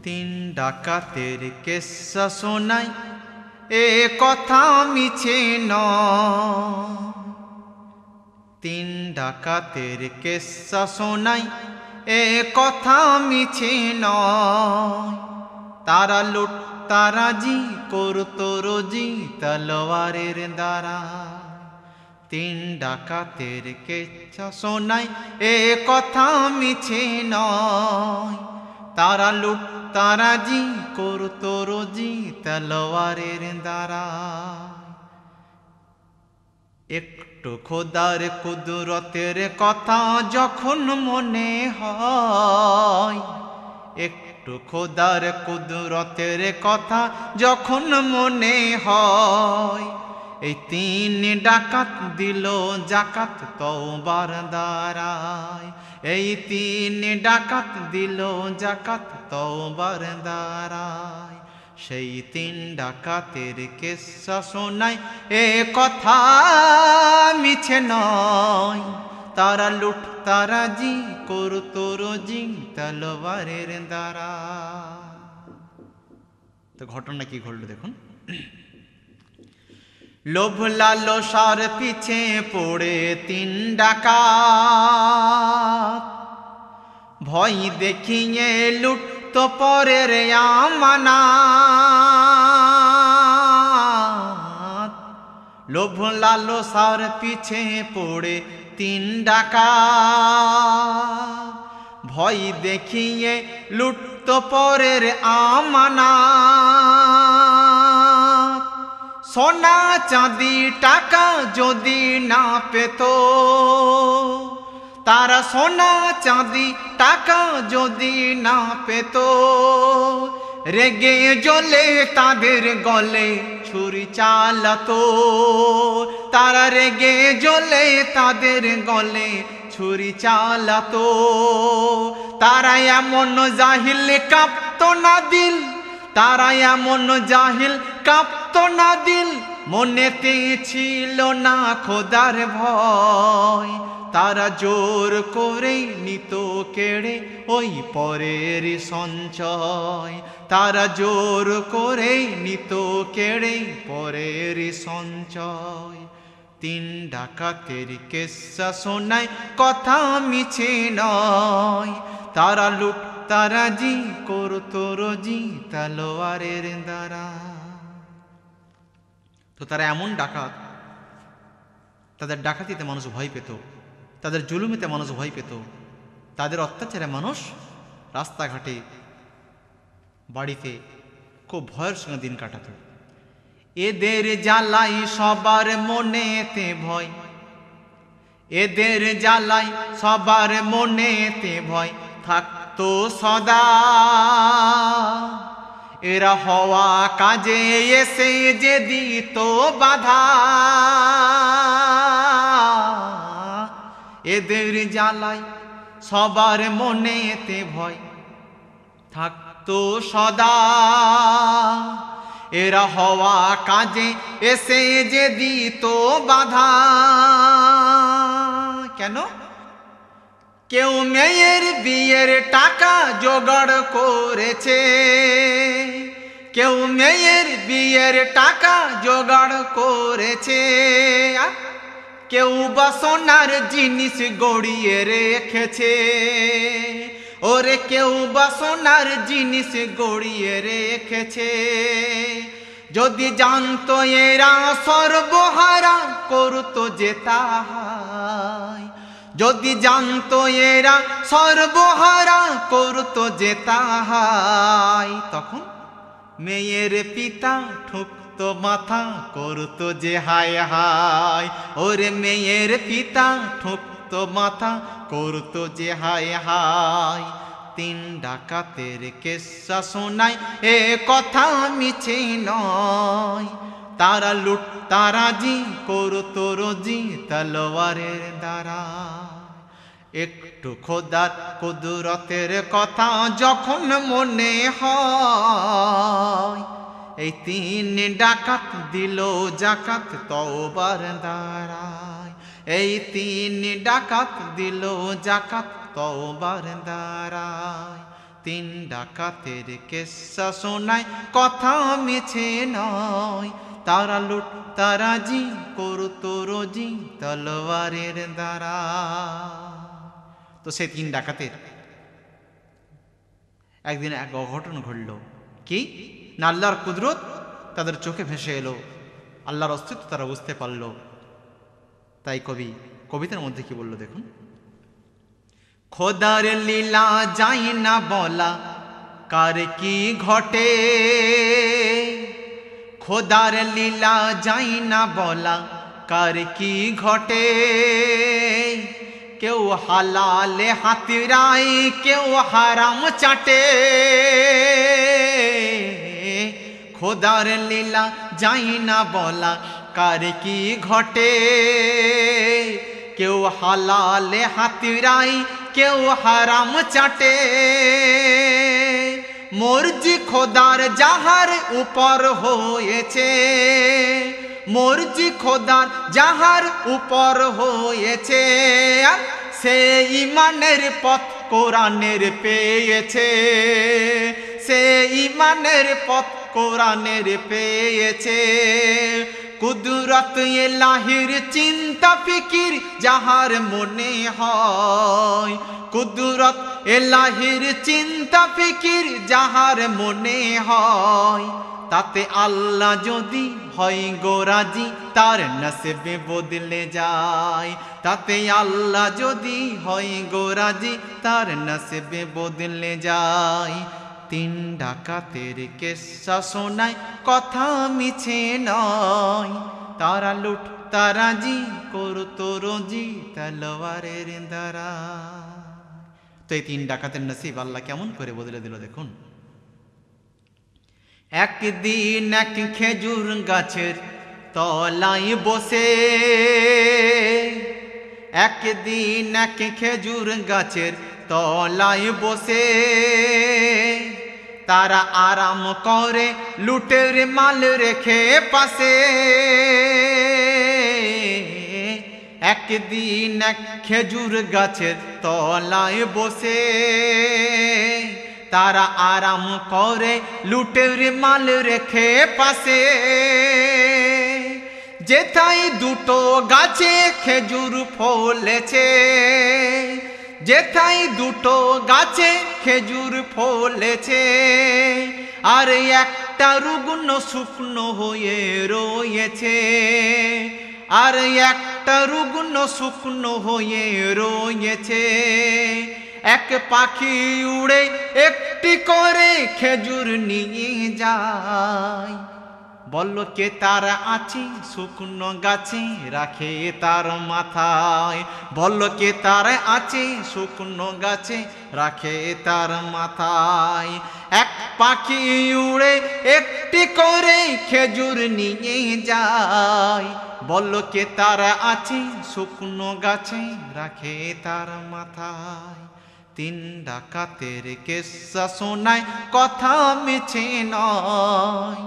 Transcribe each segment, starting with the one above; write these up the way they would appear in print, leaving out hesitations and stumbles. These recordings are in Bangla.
তিন ডাকাতের কিস্সা শোনাই, এ কথা মিছে নয়। তিন ডাকাতের কিস্সা শোনাই, এ কথা মিছে নয়। তারা লুটতারাজি করতো রোজি তলোয়ারের দ্বারা। তিন ডাকাতের কিস্সা শোনাই, এ কথা মিছে নয়। তারা লুটতারাজি করতো রোজি তলোয়ারের দ্বারা। একটু খোদার কুদরতের কথা যখন মনে হয়, একটু খোদার কুদরতের কথা যখন মনে হয়, এই তিন ডাকাত দিল জাকাত তওবার দ্বারায়। এই তিন ডাকাত দিল জাকাত তওবার দ্বারায়। সেই তিন ডাকাতের কিস্সা শোনাই, এ কথা মিছে নয়। তারা লুটতারাজি করতো রোজি তলোয়ারের দ্বারা। তো ঘটনা কি ঘটল দেখুন। লোভ লালসার পিছে পড়ে তিন ডাকাত, ভয় দেখিয়ে লুটত পরের আমানাত। লোভ লালসার পিছে পড়ে তিন ডাকাত, ভয় দেখিয়ে লুটত পরের আমানাত। সোনা চাঁদি টাকা যদি না পেত, তারা সোনা চাঁদি টাকা যদি না পেত, রেগে জ্বলে তাদের গলে ছুরি চালাতো। তারা রেগে জ্বলে তাদের গলে ছুরি চালাতো। তারা এমন জাহিল কাঁপতো না দিল, তারা এমন জাহিল কাঁপতো না দিল, মনেতে ছিল না খোদার ভয়। তারা জোর করে নিত কেড়ে ওই পরের সঞ্চয়। তারা জোর করে নিত কেড়ে পরের সঞ্চয়। তিন ডাকাতের কিস্সা শোনাই, কথা মিছে নয়। তারা লুটতারাজি করতো রোজি তলোয়ারের দ্বারা। তো তারা এমন ডাকাত, তাদের ডাকাতিতে মানুষ ভয় পেত, তাদের জুলুমিতে মানুষ ভয় পেত, তাদের অত্যাচারে মানুষ রাস্তাঘাটে বাড়িতে খুব ভয়ের সঙ্গে দিন কাটাত। এদের জ্বালাই সবার মনেতে ভয়, এদের জ্বালাই সবার মনেতে ভয় থাকতো সদা। এরা হওয়া কাজে এসে যে দিত বাধা, এদের জ্বালাই সবার মনেতে ভয় থাকতো সদা। এরা হওয়া কাজে এসে যে দিত বাধা। কেন? কেউ মেয়ের বিয়ের টাকা জোগাড় করেছে, কেউ মেয়ের বিয়ের টাকা জোগাড় করেছে, কেউ বা সোনার জিনিস গড়িয়ে রেখেছে। ওরে কেউ বা সোনার জিনিস গড়িয়ে রেখেছে। যদি জানতো এরা সর্বহারা করতো যে তাহাই, যদি জানতো এরা সর্বহারা করতো যে তাহাই, তখন মেয়ের পিতা ঠুকতো মাথা করতো যে হায় হায়। ওরে মেয়ের পিতা ঠুকতো মাথা করতো যে হায় হায়। তিন ডাকাতের কিস্সা শোনাই, এ কথা মিছে নয়। তারা লুটতারাজি করতো রোজি তলোয়ারের দ্বারা। একটু খোদার কুদরতের কথা যখন মনে হয়, এই তিন ডাকাত দিল জাকাত তওবার দ্বারায়। এই তিন ডাকাত দিল জাকাত তওবার দ্বারায়। তিন ডাকাতের কেসা শোনায়, কথা মিছে নয়। তারা লুট তারাজি করতো রোজি তলোয়ারের দ্বারা। তো সেই তিন ডাকাতের একদিন এক অঘটন ঘটল। কি না, আল্লাহর কুদরত তাদের চোখে ভেসে এলো, আল্লাহর অস্তিত্ব তারা বুঝতে পারল। তাই কবি কবিতার মধ্যে কি বলল দেখুন। খোদার লীলা যাই না বলা, কার কি ঘটে। খোদার লীলা যাই না বলা, কার কি ঘটে। কেউ হালালে হাতিরাই, কেউ হারাম চাটে। খোদার লীলা যাই না বলা, কার কি ঘটে। কেউ হালালে হাতিরাই, কেউ হারাম চাটে। মর্জি খোদার যাহার উপর হয়েছে, মর্জি খোদার যাহার উপর হয়েছে। সে ইমানের পথ কোরআনের পেয়েছে, সে ইমানের পথ কোরআনের পেয়েছে। কুদরত এলাহির চিন্তা ফিকির যাহার মনে হয়, কুদরত এলাহির চিন্তা ফিকির যাহার মনে হয়। তাতে আল্লাহ যদি হয় গোরাজি, তার নসিবে বদলে যায়। তাতে আল্লাহ যদি হয় গোরাজি, তার নসিবে বদলে যায়। তিন ডাকাতের কেসা শোনায়, কথা মিছে নয়। তারা লুট তারাজি করতো রোজি তলোয়ারের দ্বারা। তো এই তিন ডাকাতের নসিব আল্লাহ কেমন করে বদলে দিল দেখুন। একদিন এক খেজুর গাছের তলায় বসে, একদিন এক খেজুর গাছের তলায় বসে। তারা আরাম করে লুটের মাল রেখে পাশে। একদিন এক খেজুর গাছের তলায় বসে, তারা আরাম করে লুটের মাল রেখে পাশে। যেথায় দুটো গাছে খেজুর ফলেছে, যেথায় দুটো গাছে খেজুর ফলেছে। আর একটা রুগ্ন শুকনো হয়ে রয়েছে, আর একটা রুগ্ন শুকনো হয়ে রয়েছে। এক পাখি উড়ে একটি করে খেজুর নিয়ে যায়। বলল কে তার আছে শুকনো গাছে, রাখে তার মাথায়। বলল কে তার আছে শুকনো গাছে, রাখে তার মাথায়। এক পাখি উড়ে একটি করে খেজুর নিয়ে যায়। বলল কে তার আছে শুকনো গাছে, রাখে তার মাথায়। তিন ডাকাতের কেসা শোনায়, কথা মিছে নয়।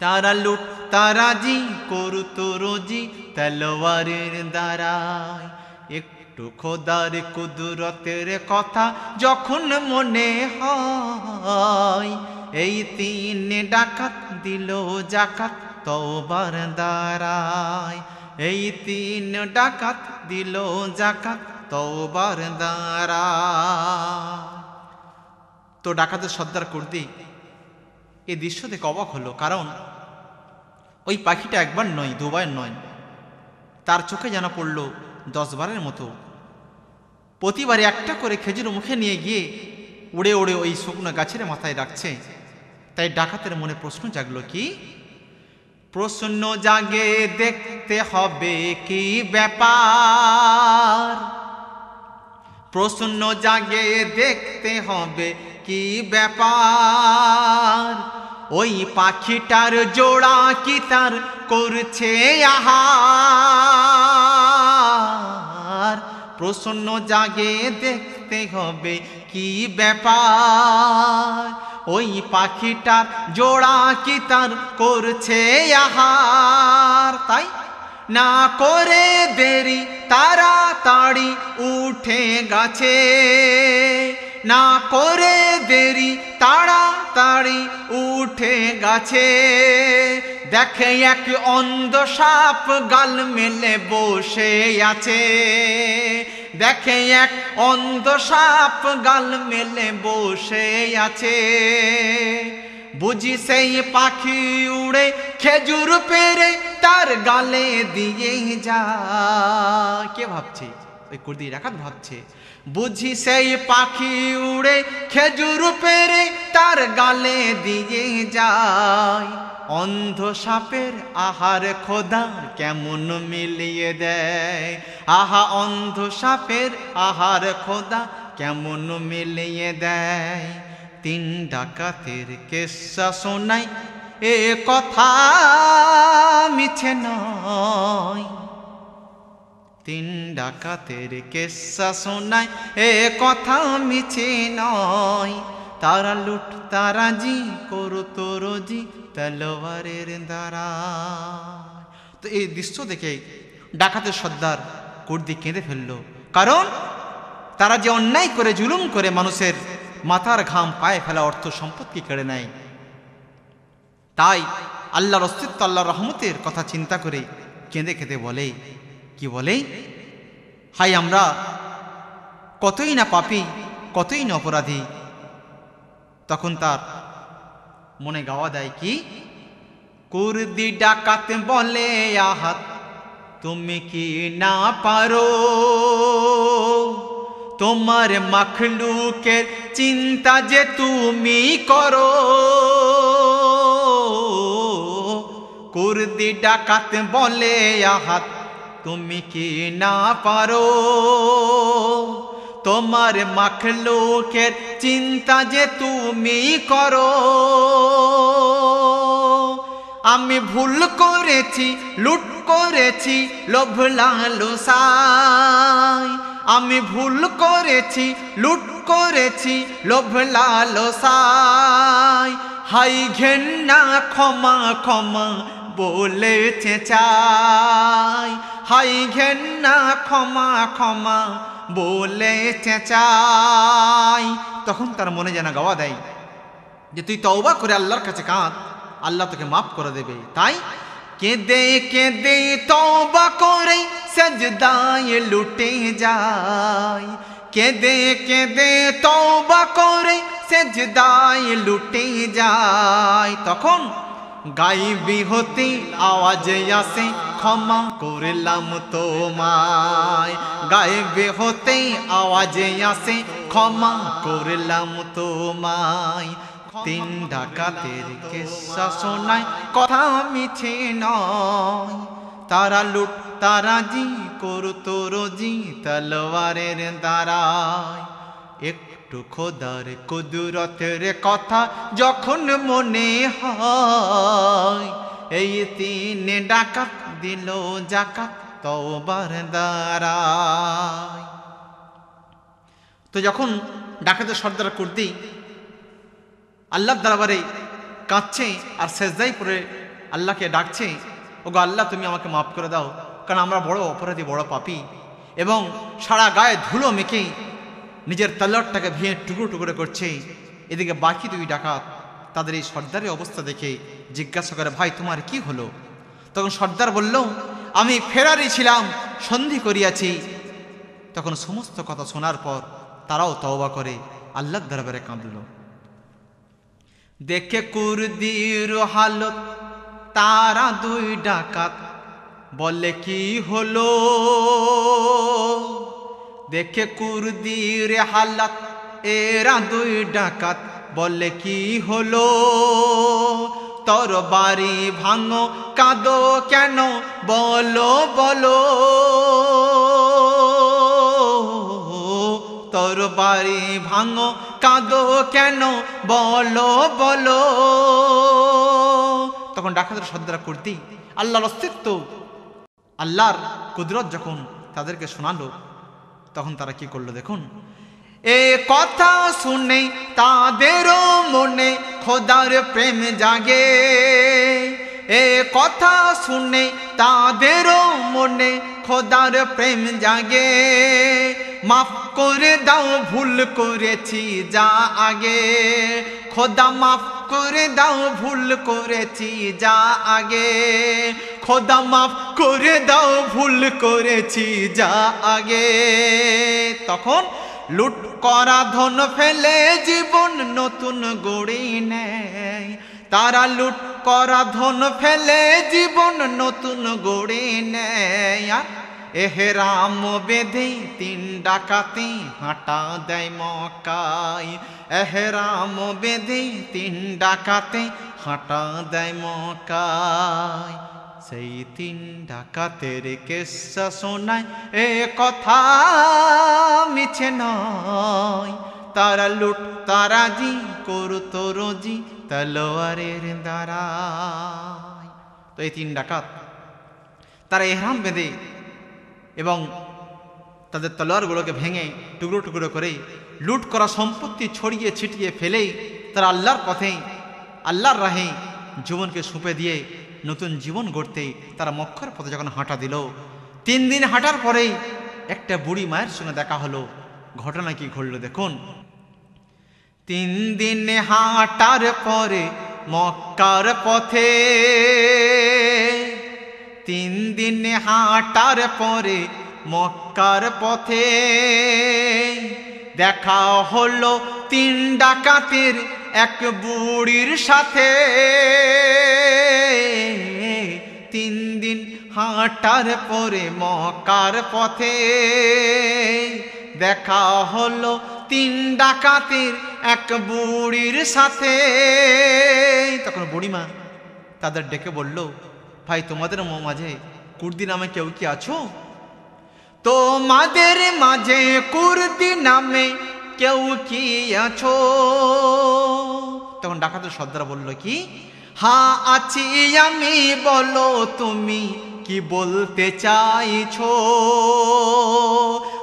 তারা লুট তারাজি করতো রোজি তলোয়ারের দ্বারায়। একটু খোদার কুদরতের কথা যখন মনে হয়, এই তিন ডাকাত দিল জাকাত তওবার দ্বারায়। এই তিন ডাকাত দিল জাকাত তওবার দ্বারায়। তো ডাকাতের সর্দার কুর্দি এই দৃশ্য দেখে অবাক হলো। কারণ ওই পাখিটা একবার নয়, দুবার নয়, তার চোখে যেন পড়ল 10 বারের মতো। প্রতিবারে একটা করে খেজুর মুখে নিয়ে গিয়ে উড়ে উড়ে ওই শুকনো গাছের মাথায় রাখছে। তাই ডাকাতের মনে প্রশ্ন জাগলো। কি প্রশ্ন জাগে, দেখতে হবে কি ব্যাপার। প্রশ্ন জাগে, দেখতে হবে কি ব্যাপার। ওই পাখিটার জোড়া কি তার করছে আহার। প্রশ্ন জাগে, দেখতে হবে কি ব্যাপার। ওই পাখিটার জোড়া কি তার করছে আহার। তাই না করে দেরি, তাড়াতাড়ি উঠে গাছে। না করে দেরি তাড়াতাড়ি উঠে গেছে। দেখে এক অন্ধ সাপ গাল মেলে বসে আছে। দেখে এক অন্ধ সাপ গাল মেলে বসে আছে। বুঝি সেই পাখি উড়ে খেজুর পেড়ে তার গালে দিয়ে যায়। কে ভাবছে? ওই কুর্দি ডাকাত ভাবছে। বুঝি সেই পাখি উড়ে খেজুর পেড়ে তার গালে দিয়ে যায়। অন্ধ সাপের আহার খোদা কেমন মিলিয়ে দেয়। আহা অন্ধ সাপের আহার খোদা কেমন মিলিয়ে দেয়। তিন ডাকাতের কিস্সা শোনাই, এ কথা মিছে নয়। তিন ডাকাতের কিস্সা শোনাই, এ কথা মিছে নয়। তারা লুট তারাজি করতো রোজি তলোয়ারের দ্বারা। তো এই দৃশ্য দেখে ডাকাতের সর্দার কুর্দি কেঁদে ফেলল। কারণ তারা যে অন্যায় করে জুলুম করে মানুষের মাথার ঘাম পায়ে ফেলা অর্থ সম্পত্তি কেড়ে নেয়, তাই আল্লাহর অস্তিত্ব আল্লাহর রহমতের কথা চিন্তা করে কেঁদে কেঁদে বলে, কি বলে, হাই আমরা কতই না পাপী, কতই না অপরাধী। তখন তার মনে গাওয়া দেয় কি, কুর্দি ডাকাত বলে আহাত তুমি কি না পারো, তোমার মখলুকের চিন্তা যে তুমি করো। কুর্দি ডাকাত বলে আহাত তুমি কি না পারো, তোমার মখলুকের চিন্তা যে তুমি করো। আমি ভুল করেছি, লুট করেছি লোভ লালসায়। আমি ভুল করেছি, লুট করেছি লোভ লালসায়। হাই ঘেন্না ক্ষমা ক্ষমা বলে চেঁচাই। হাই ঘেন্না ক্ষমা ক্ষমা বলে চেঁচাই। তখন তার মনে যেন গাওয়া দেয় যে তুই তওবা করে আল্লাহর কাছে কাঁদ, আল্লাহ তোকে মাফ করে দেবে। তাই কেঁদে কেঁদে তওবা করে সেজদায় লুটে যায়। কেঁদে কেঁদে তওবা করে সেজদায় লুটে যায়। তখন গাইবি হতে আওয়াজ আসে ক্ষমা করলাম তোমায়। গাইবি হতে আওয়াজ আসে ক্ষমা করলাম তোমায়। তিন ডাকাতের কিস্সা শোনায়, কথা মিছে নয়। তারা লুট তারাজি করতো রোজি তলোয়ারের দ্বারায়। একটু খোদার কুদরতের কথা যখন মনে হয়, এই তিন ডাকাত দিল জাকাত তওবার দ্বারায়। তো যখন ডাকাতের সর্দার কুর্দি আল্লাহর দরবারে কাঁদছে আর সেজদায় পড়ে আল্লাহকে ডাকছে, ওগো আল্লাহ তুমি আমাকে মাফ করে দাও, কারণ আমরা বড় অপরাধী, বড় পাপী। এবং সারা গায়ে ধুলো মেখে নিজের তলোয়ারটাকে ভেঙে টুকরো টুকরো করছে। এদিকে বাকি দুই ডাকাত তাদের এই সর্দারের অবস্থা দেখে জিজ্ঞাসা করে, ভাই তোমার কি হলো? তখন সর্দার বলল, আমি ফেরারি ছিলাম, সন্ধি করিয়াছি। তখন সমস্ত কথা শোনার পর তারাও তওবা করে আল্লাহর দরবারে কাঁদল। দেখে কুর্দির হালত তারা দুই ডাকাত বলে কি হলো। দেখে কুর্দির হালত এরা দুই ডাকাত বলে কি হলো। তরবারি ভাঙো কাঁদো কেন বলো বলো। তরবারি ভাঙো কাঁদো কেন বলো বলো। তখন ডাকাতের সর্দার কুর্দি আল্লাহর অস্তিত্ব, আল্লাহর কুদরত যখন তাদেরকে শোনালো, তখন তারা কি করলো দেখুন। এ কথা শুনে তাদেরও মনে খোদার প্রেম জাগে। এ কথা শুনে তাদেরও মনে খোদার প্রেম জাগে। মাফ করে দাও ভুল করেছি যা আগে, খোদা মাফ করে দাও ভুল করেছি যা আগে, খোদা মাফ করে দাও ভুল করেছি যা আগে। তখন লুট করা ধন ফেলে জীবন নতুন গড়ে নেয়, তারা লুট করা ধন ফেলে জীবন নতুন গড়ে নেয়। এহরাম বেঁধে 3 ডাকাতি হাঁটা দেয় মক্কায়, এহরাম বেঁধে 3 ডাকাতে হাঁটা দেয় মক্কায়। সেই 3 ডাকাতের কিস্সা শোনায় এ কথা মিছে নয়, তারা লুট তারাজি করতো রোজি তলোয়ারের দ্বারায়। তো এই 3 ডাকাত তারা এহরাম বেঁধে এবং তাদের তলোয়ারগুলোকে ভেঙে টুকরো টুকরো করে লুট করা সম্পত্তি ছড়িয়ে ছিটিয়ে ফেলেই তারা আল্লাহর পথে আল্লাহর রাহে জীবনকে সঁপে দিয়ে নতুন জীবন গড়তে তারা মক্কার পথে যখন হাঁটা দিল, 3 দিন হাঁটার পরেই একটা বুড়ি মায়ের সঙ্গে দেখা হলো। ঘটনা কি ঘটল দেখুন। 3 দিন হাঁটার পরে মক্কার পথে, 3 দিন হাঁটার পরে মক্কার পথে দেখা হলো 3 ডাকাতের এক বুড়ির সাথে। 3 দিন হাঁটার পরে মক্কার পথে দেখা হলো 3 ডাকাতের এক বুড়ির সাথে। তখন বুড়িমা তাদের ডেকে বলল, ভাই তোমাদের মাঝে কুর্দি নামে কেউ কি আছো? তোমাদের মাঝে কুর্দি নামে কেউ কি আছো? তখন ডাকাতের সর্দার বলল কি, হ্যাঁ আছি আমি, বলো তুমি কি বলতে চাইছো?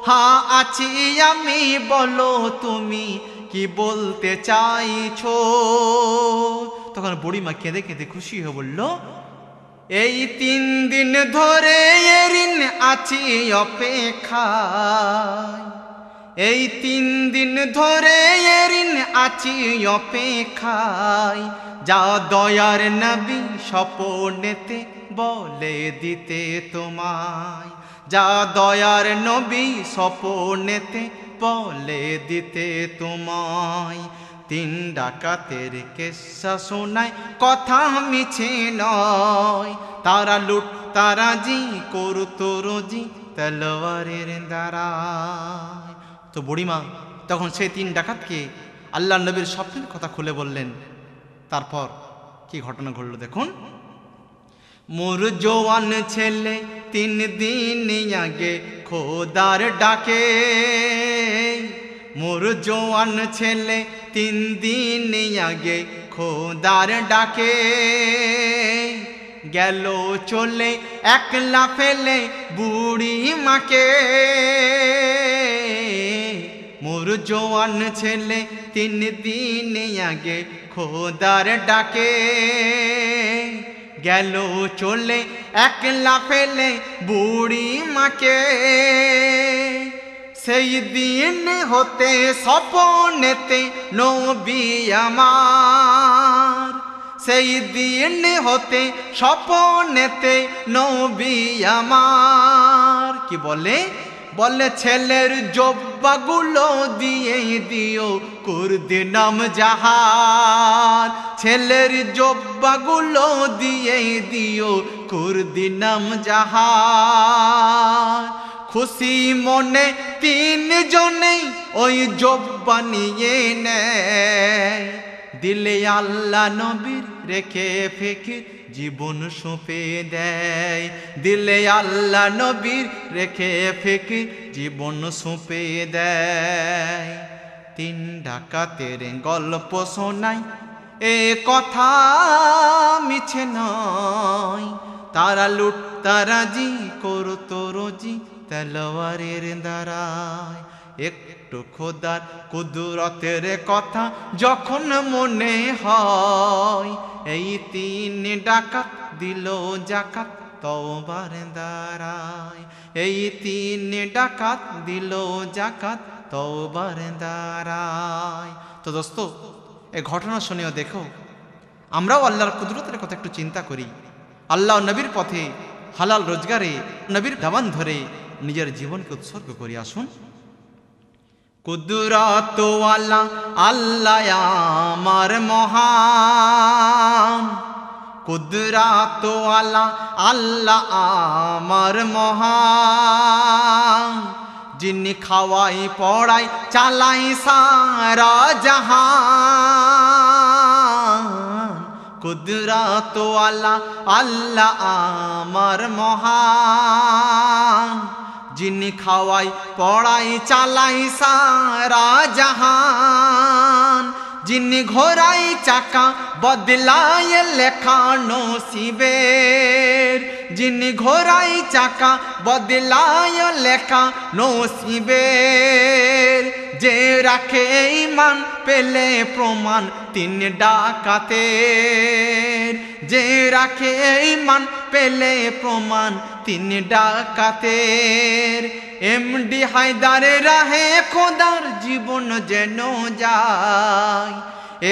হ্যাঁ আছি আমি, বলো তুমি কি বলতে চাইছো? তখন বুড়িমা কেঁদে কেঁদে খুশি হয়ে বলল, এই 3 দিন ধরে এরিন আছি অপেক্ষায়, এই 3 দিন ধরে এরিন আছি অপেক্ষায়, যা দয়ার নবী স্বপ্নেতে বলে দিতে তোমায়, যা দয়ার নবী স্বপ্নেতে বলে দিতে তোমায়। 3 ডাকাতের কিস্সা শোনায় কথা মিছে নয়, তারা লুট তারাজি করতো রোজি তলোয়ারের দ্বারায়। তো বুড়িমা তখন সেই 3 ডাকাতকে আল্লাহ নবীর স্বপ্নের কথা খুলে বললেন। তারপর কি ঘটনা ঘটল দেখুন। মোর জওয়ান ছেলে 3 দিন আগে খোদার ডাকে, মোর জওয়ান ছেলে 3 দিন আগে খোদার ডাকে, গেল চলে একলা ফেলে বুড়ি মাকে। মোর জওয়ান ছেলে 3 দিন আগে খোদার ডাকে, গেল চলে একলা ফেলে বুড়ি মাকে। সেই দিন হতে স্বপ্নেতে নবী আমার, সেই দিন হতে স্বপ্নেতে নবী আমার। কি বলে, বলে ছেলের জব্বাগুলো দিয়ে দিও কুর্দি নাম জাহার, ছেলের জব্বাগুলো দিয়ে দিও কুর্দি নাম জাহার। খুশি মনে 3 জনেই ওই জব্বা নিয়ে নেয়, দিলে আল্লাহ নবীর রেখে ফিকির জীবন সঁপে দেয়, দিলে আল্লাহ নবীর রেখে ফিকির জীবন সঁপে দেয়। 3 ডাকাতের গল্প শোনাই এ কথা মিছে নয়, তারা লুট তারাজি করতো রোজি তলোয়ারের দ্বারায়। একটু খোদার কুদরতের কথা যখন মনে হয়, এই 3 ডাকাত দিল জাকাত তওবার দ্বারায়, এই তিন ডাকাত দিল জাকাত তওবার দ্বারায়। তো দোস্ত, এই ঘটনা শুনেও দেখো, আমরাও আল্লাহর কুদরতের কথা একটু চিন্তা করি। আল্লাহ নবীর পথে হালাল রোজগারে নবীর দামান ধরে নিজের জীবনকে উৎসর্গ করি। আসুন, কুদরতওয়ালা আল্লাহ আমার মহান, কুদরতওয়ালা আল্লাহ আমার মহান, যিনি খাওয়াই পড়াই চালাই সারা জাহান। কুদরতওয়ালা আল্লাহ আমার মহান, যিনি খাওয়াই পড়াই চালাই সারা জাহান, যিনি ঘোরাই চাকা বদলায় লেখা নসিবের, যিনি ঘোরাই চাকা বদলায় লেখা নসিবের, যে রাখে ঈমান পেলে প্রমাণ তিন ডাকাতের, যে রাখে ঈমান পেলে প্রমাণ তিন ডাকাতের। এমডি হায়দারের রাহে খোদার জীবন যেন যায়,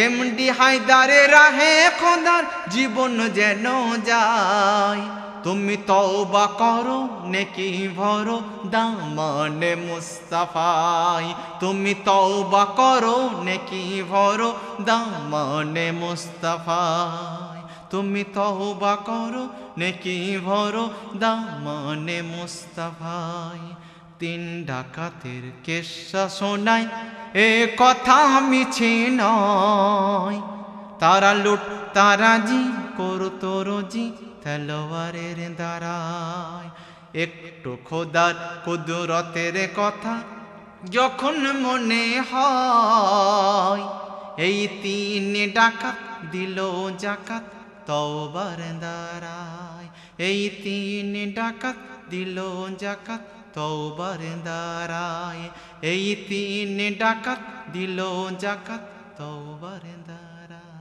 এমডি হায়দারের রাহে খোদার জীবন যেন যায়। তুমি তওবা করো নেকি ভরো দামানে মুস্তাফায়, তুমি তওবা করো নেকি ভরো দামানে মুস্তাফায়, তুমি তওবা করো নেকি ভরো দামানে মুস্তাফায়। তিন ডাকাতের কিস্সা শোনায় এ কথা মিছে নয়, তারা লুট তারাজি করতো রোজি তলোয়ারের দ্বারায়। একটু খোদার কুদরতের কথা যখন মনে হয়, এই তিন ডাকাত দিল জাকাত তওবার দ্বারায়, এই তিন ডাকাত দিল জাকাত তওবার দ্বারায়, এই তিন ডাকাত দিল জাকাত তওবার দ্বারায়।